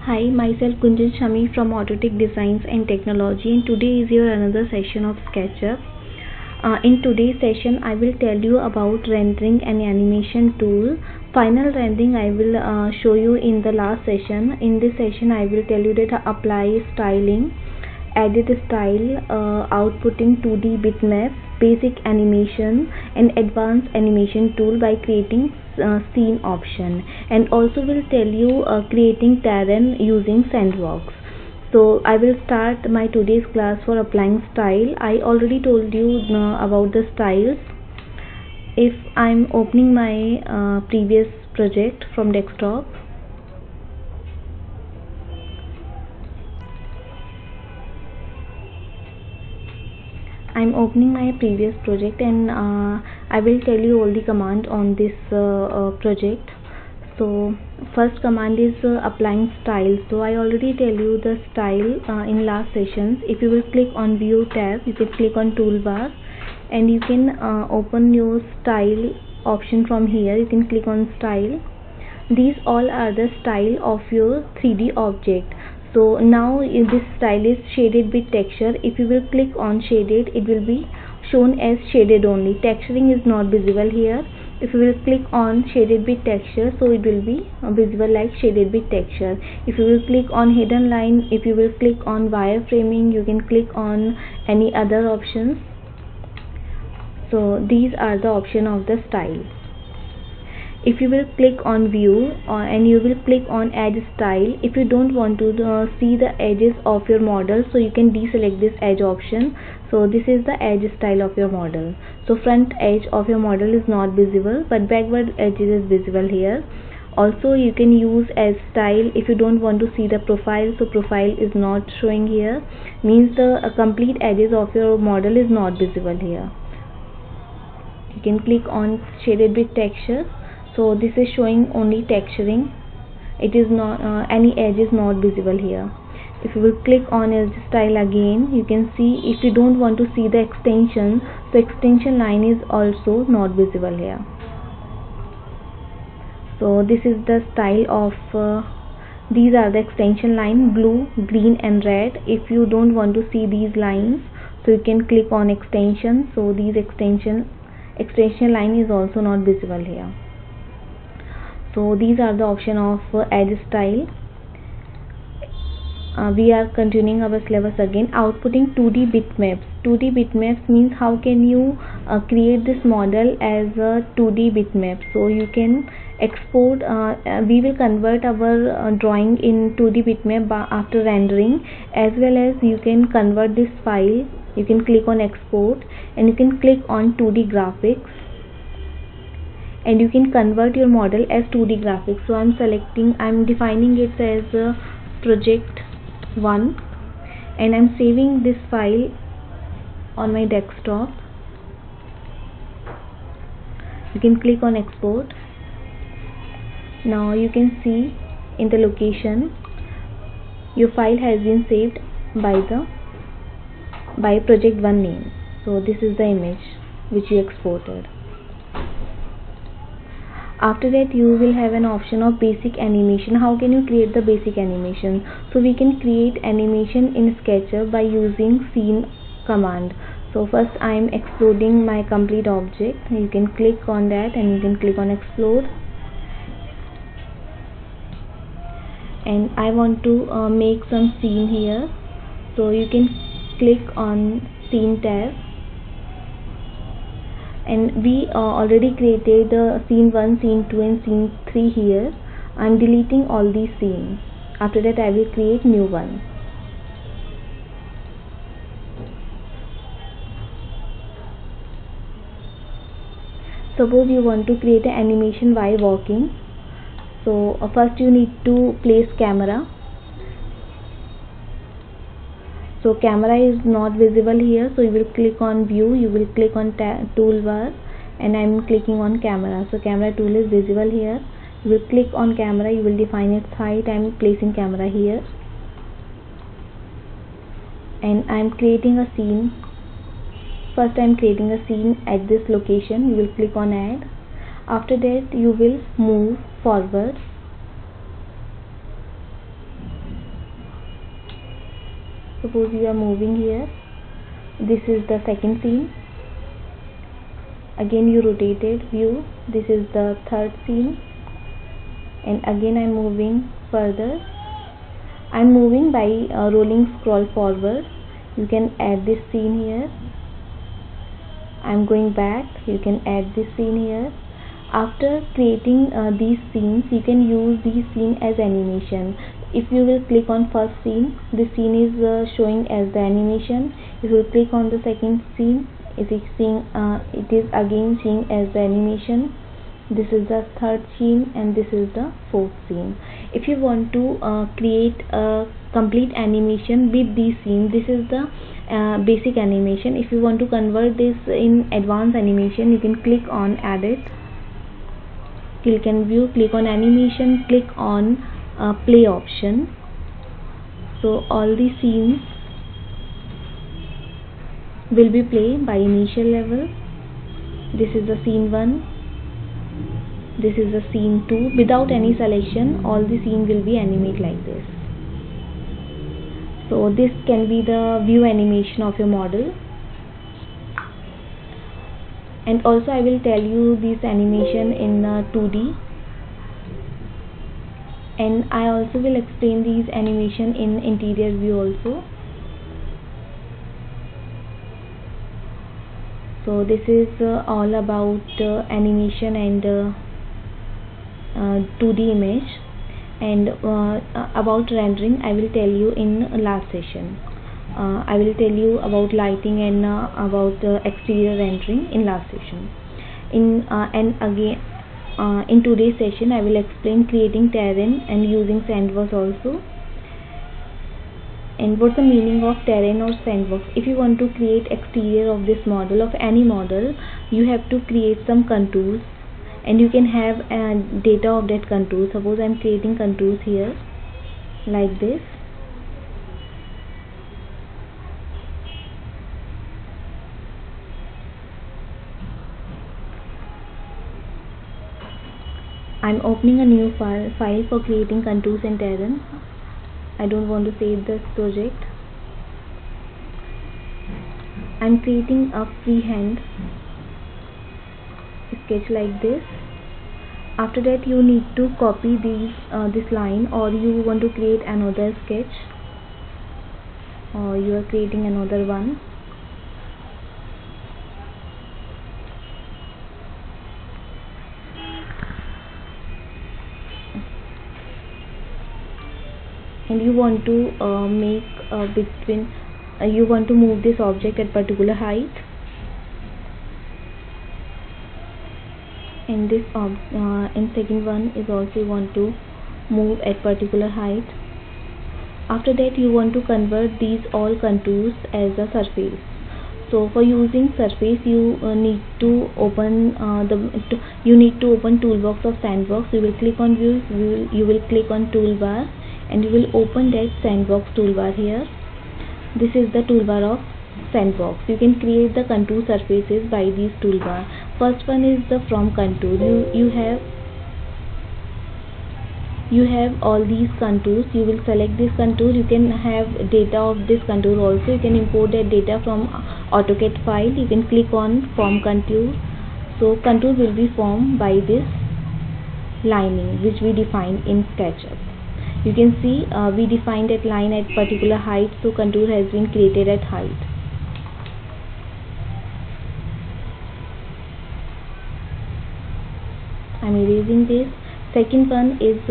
Hi, myself Gunjan Shami from Autotech Designs and Technology, and today is your another session of SketchUp. In today's session, I will tell you about rendering an animation tool. Final rendering I will show you in the last session. In this session, I will tell you that apply styling, edit style, outputting 2D bitmaps, basic animation, and advanced animation tool by creating scene option, and also will tell you creating terrain using sandbox. So I will start my today's class for applying style. I already told you about the styles. If I'm opening my previous project from desktop, I'm opening my previous project, and I will tell you all the command on this project. So first command is applying style. So I already tell you the style in last sessions. If you will click on view tab, you can click on toolbar and you can open your style option from here. You can click on style. These all are the style of your 3D object. So now this style is shaded with texture. If you will click on shaded, it will be shown as shaded only. Texturing is not visible here. If you will click on shaded with texture, so it will be visible like shaded with texture. If you will click on hidden line, if you will click on wireframing, you can click on any other options. So these are the option of the style. If you will click on view and you will click on add style, if you don't want to see the edges of your model, so you can deselect this edge option. So this is the edge style of your model. So front edge of your model is not visible, but backward edges is visible here. Also you can use as style if you don't want to see the profile, so profile is not showing here, means the complete edges of your model is not visible here. You can click on shaded with texture. So this is showing only texturing. It is not any edge is not visible here. If you will click on edge style again, you can see if you don't want to see the extension, so extension line is also not visible here. So this is the style of these are the extension line, blue, green and red. If you don't want to see these lines, so you can click on extension. So these extension line is also not visible here. So these are the option of edge style. We are continuing our syllabus again. Outputting 2D bitmaps. 2D bitmaps means how can you create this model as a 2D bitmap. So you can export, we will convert our drawing in 2D bitmap after rendering, as well as you can convert this file. You can click on export and you can click on 2D graphics, and you can convert your model as 2D graphics. So I'm defining it as project 1, and I'm saving this file on my desktop. You can click on export. Now you can see in the location your file has been saved by project 1 name. So this is the image which you exported. After that you will have an option of basic animation. How can you create the basic animation? So we can create animation in SketchUp by using scene command. So first I am exploding my complete object. You can click on that and you can click on explode, and I want to make some scene here. So you can click on scene tab, and we already created scene 1, scene 2 and scene 3 here. I'm deleting all these scenes. After that I will create new one. Suppose you want to create an animation while walking. So first you need to place camera. So camera is not visible here, so you will click on view, you will click on toolbar, and I'm clicking on camera. So camera tool is visible here. You will click on camera, you will define its height. I'm placing camera here, and I'm creating a scene. First I'm creating a scene at this location. You will click on add. After that you will move forward suppose you are moving here. This is the second scene. Again you rotated view. This is the third scene, and again I'm moving further. I'm moving by rolling scroll forward. You can add this scene here. I'm going back. You can add this scene here. After creating these scenes, you can use these scenes as animation. If you will click on first scene, the scene is showing as the animation. If you click on the second scene, it is again seeing as the animation. This is the third scene, and this is the fourth scene. If you want to create a complete animation with these scenes, this is the basic animation. If you want to convert this in advanced animation, you can click on edit, click and view, click on animation, click on play option. So all the scenes will be played by initial level. This is the scene 1, this is the scene 2. Without any selection, all the scene will be animated like this. So this can be the view animation of your model. And also I will tell you this animation in 2D, and I also will explain these animation in interior view also. So this is all about animation and 2D image, and about rendering I will tell you in last session. I will tell you about lighting and about exterior rendering in last session. And again in today's session I will explain creating terrain and using sandbox also. And what's the meaning of terrain or sandbox? If you want to create exterior of this model, of any model, you have to create some contours, and you can have data of that contour. Suppose I'm creating contours here like this. I'm opening a new file for creating contours and terrain. I don't want to save this project. I'm creating a freehand sketch like this. After that you need to copy this line, or you want to create another sketch, or you are creating another one. And you want to make you want to move this object at particular height, and this in second one is also you want to move at particular height. After that you want to convert these all contours as a surface. So for using surface you need to open toolbox of sandbox. You will click on views, you will click on toolbar, and you will open that sandbox toolbar here. This is the toolbar of sandbox. You can create the contour surfaces by these toolbar. First one is the from contour. You have all these contours. You will select this contour. You can have data of this contour also. You can import that data from AutoCAD file. You can click on form contour. So contour will be formed by this lining which we define in SketchUp. You can see we defined that line at particular height, so contour has been created at height. I'm erasing this. Second one is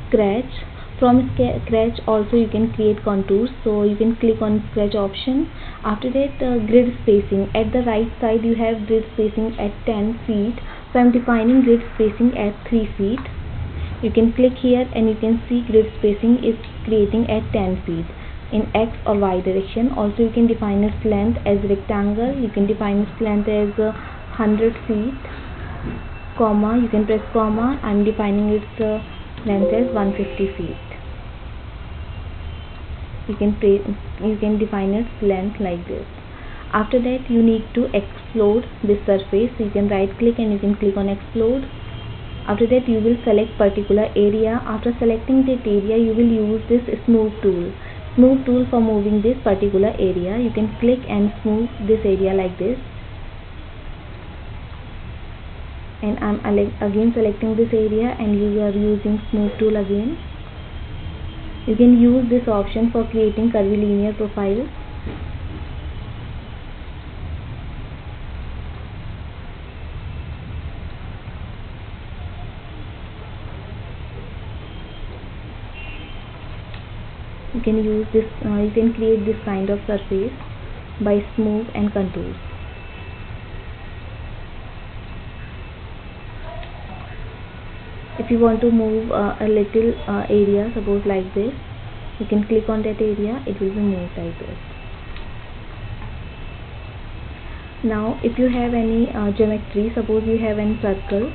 scratch. From scratch also you can create contours, so you can click on scratch option. After that grid spacing. At the right side you have grid spacing at 10 feet. So I'm defining grid spacing at 3 feet. You can click here and you can see grid spacing is creating at 10 feet in X or Y direction. Also you can define its length as rectangle. You can define its length as 100 feet, comma, you can press comma. I'm defining its length as 150 feet. You can define its length like this. After that you need to explode this surface. So you can right click and you can click on explode. After that you will select particular area. After selecting that area you will use this smooth tool. smooth tool for moving this particular area. You can click and smooth this area like this, and I'm again selecting this area, and you are using smooth tool again. You can use this option for creating curvilinear profiles. You can use this, you can create this kind of surface by smooth and contours. If you want to move a little area, suppose like this, you can click on that area, it will be moved like this. Now if you have any geometry, suppose you have any circle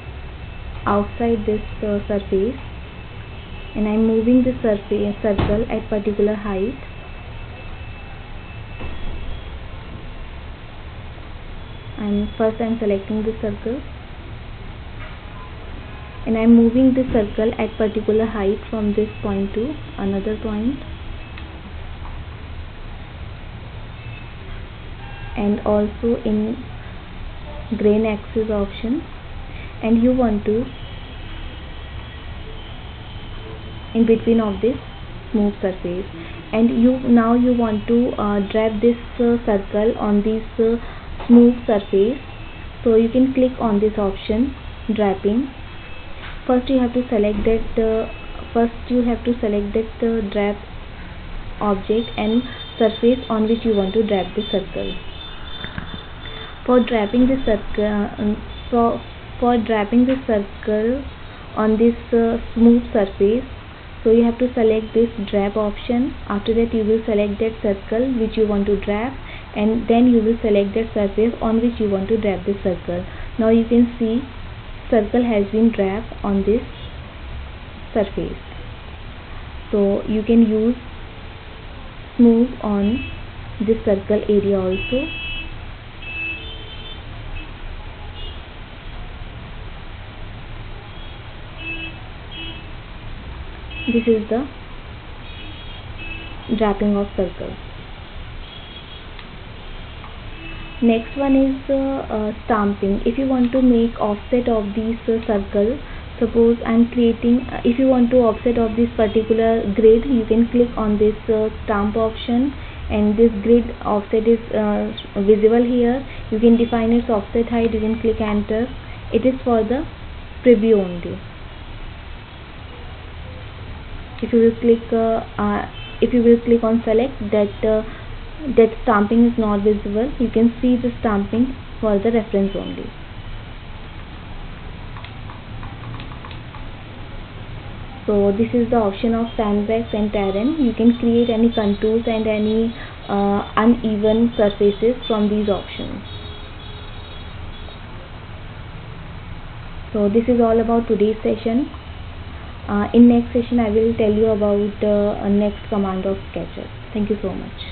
outside this surface, and I'm moving this circle at particular height. First I'm selecting the circle, and I'm moving this circle at particular height from this point to another point, and also in grain axis option, and you want to in between of this smooth surface, and now you want to drag this circle on this smooth surface. So you can click on this option, draping. First you have to select that drap object and surface on which you want to drag the circle. For draping the circle on this smooth surface, so you have to select this drap option. After that you will select that circle which you want to drap, and then you will select that surface on which you want to drap the circle. Now you can see circle has been draped on this surface. So you can use smooth on this circle area also. This is the draping of circles. Next one is stamping. If you want to make offset of these circle, suppose I'm creating, if you want to offset of this particular grid, you can click on this stamp option, and this grid offset is visible here. You can define its offset height. You can click enter. It is for the preview only. If you will click on select, that stamping is not visible. You can see the stamping for the reference only. So this is the option of sandbags and terrain. You can create any contours and any uneven surfaces from these options. So this is all about today's session. In next session I will tell you about next command of SketchUp. Thank you so much.